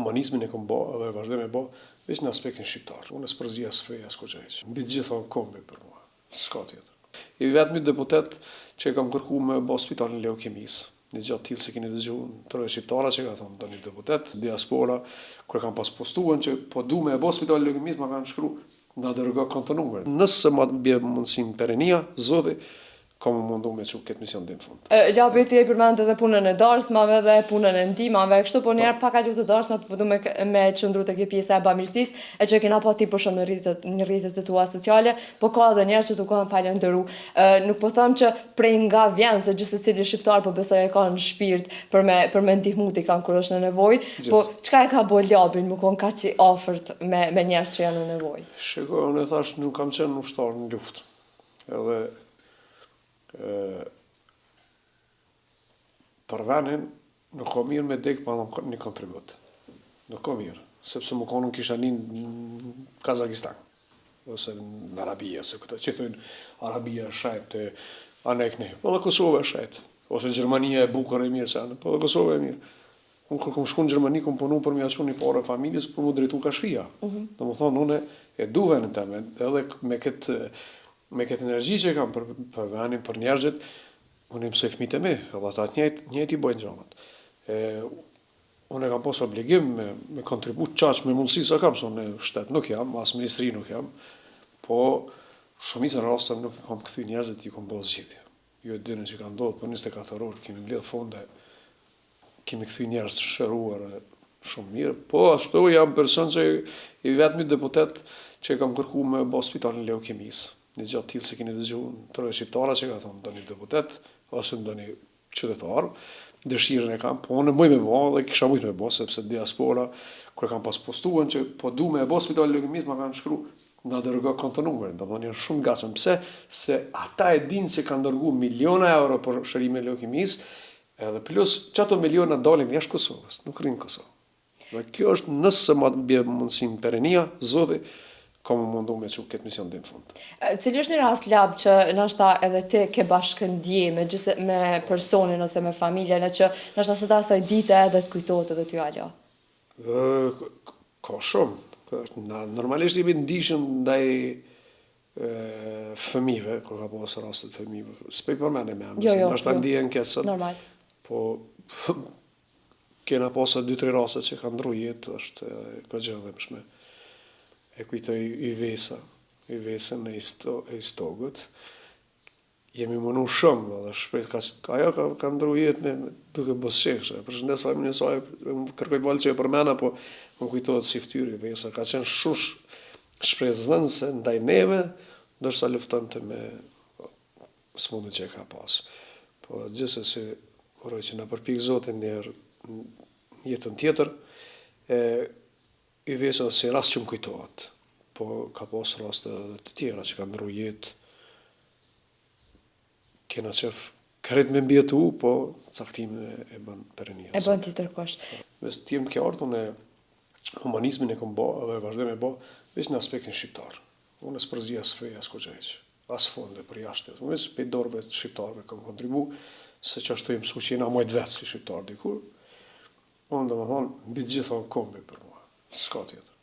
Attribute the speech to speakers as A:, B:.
A: humanizmin e kam bë edhe vazhdoj me bë veç në aspektin shqiptar. Unë s'përzija s'fej as kurrë gjë. Mbi të gjitha kombi për mua. S'ka tjetër. I vetmi deputet që kam kërkuar me bë spitalin leukemisë. Një gjatë tillë se keni dëgjuar troje shqiptara që ka thonë doni deputet, diaspora, kur kam pas postuar që po du me bë spitalin leukemisë, ma kanë shkruar na dërgo kontonuar. Nëse ma bie mundësinë perenia, zoti kam mundu me çu këtë mision deri në fund.
B: Lapi ti e përmend edhe punën e darsmave dhe punën e ndihmave, kështu po njerë pak a lutë darsmat po du me qëndru te kjo pjesa e bamirësisë, e që kena pa ti për shumë në rrjetet e tua sociale, po ka edhe njerëz që tu kanë falendëru. Nuk po them që prej nga vjen se gjithë secili shqiptar po besoj e ka në shpirt për me ndihmu ti kanë kur është në nevojë, po çka e ka bë Lapin më kon kaq i afërt me njerëz që janë në nevojë?
A: Shikoj, unë thash nuk kam qenë ushtar në luftë. Edhe për venin nuk ka mirë me dek pa një kontribut. Nuk ka mirë, sepse më konë kisha një në Kazakistan, ose në Arabia, ose këta që thujnë Arabia e shajtë, anek ne, po dhe Kosovë e shajtë, ose Gjermania e bukër e mirë se anë, po dhe Kosovë e mirë. Unë kërë kom shku në Gjermani, kom punu për mja një pare familjes për mu drejtu ka shfia. Dhe më thonë, une e du venin të me, edhe me këtë energji që kam për venin, për njerëzit, unë i mësoj fëmijët e mi, edhe ata njëjtë i bojnë gjanat. Unë e kam pas obligim me kontribut qaq me mundësi sa kam, se unë shtet nuk jam, as ministri nuk jam, po shumicën raste nuk i kam këthy njerëzit i kam bërë zgjidhje. Jo e dyne që ka ndodhë për 24 orë, kemi mbledh fonde, kemi këthy njerëz të shëruar shumë mirë, po ashtu jam person që i vetmi deputet që kam kërku me bë spitalin leukemisë. Një gjatë tillë se keni dëgjuar troje shqiptara që ka thonë doni deputet ose doni qytetar, dëshirën e kam, po unë mëj me bë dhe kisha mujt me bë sepse diaspora kur kam pas postuar që po du me bë spitalin leukemisë, ma kanë shkruar na dërgo kontonuar, domethënë janë shumë gatshëm. Pse? Se ata e dinë se kanë dërguar miliona euro për shërimin e leukemisë, edhe plus çato miliona dalin jashtë Kosovës, nuk rrin në Kosovë. Dhe kjo është nëse ma bie mundësinë perenia, zoti kam mundu me çu këtë mision deri në fund.
B: Cili është një rast Lap që ndoshta edhe ti ke bashkëndije me personin ose me familjen që ndoshta së asaj dite edhe të kujtohet edhe ty alo?
A: Ka shumë. Normalisht jemi ndihshëm ndaj fëmijëve, kur ka pas raste të fëmijëve. S'po i përmendem emrin, se ndoshta ndihen keq. Normal. Po kena pasur 2-3 raste që kanë ndru jetë, është ka gjë dhëmshme. E kujtoj Ivesën e Istogët. Jemi mënu shumë, dhe shpejt ajo ka ndru jetë duke bosqeshë. Përshëndes familjen e saj, kërkoj valë që e përmena, po më kujtohet si ftyrë Ivesa. Ka qenë shush shpresdhënëse ndaj neve, ndërsa luftonte me smundin që e ka pas. Po gjithsesi, uroj që na përpik Zotin në jetën tjetër, Ivesa si rast që më kujtohet, po ka pas raste të tjera që ka ndru jetë, kena qef kërret me mbjetu, po caktime e bën perenia.
B: E bën ti tërkosht.
A: Mes të jem të qartë, unë humanizmin e kam bë edhe vazhdoj me bë veç në aspektin shqiptar. Unë s'përzija s'fej as kurrë gjë, as fonde për jashtë. Unë veç pe dorëve të shqiptarëve kam kontribu, se që ashtu mësu që jena mojt vetë si shqiptar dikur. Unë domethënë mbi të gjitha kombi për mua. S'ka tjetër.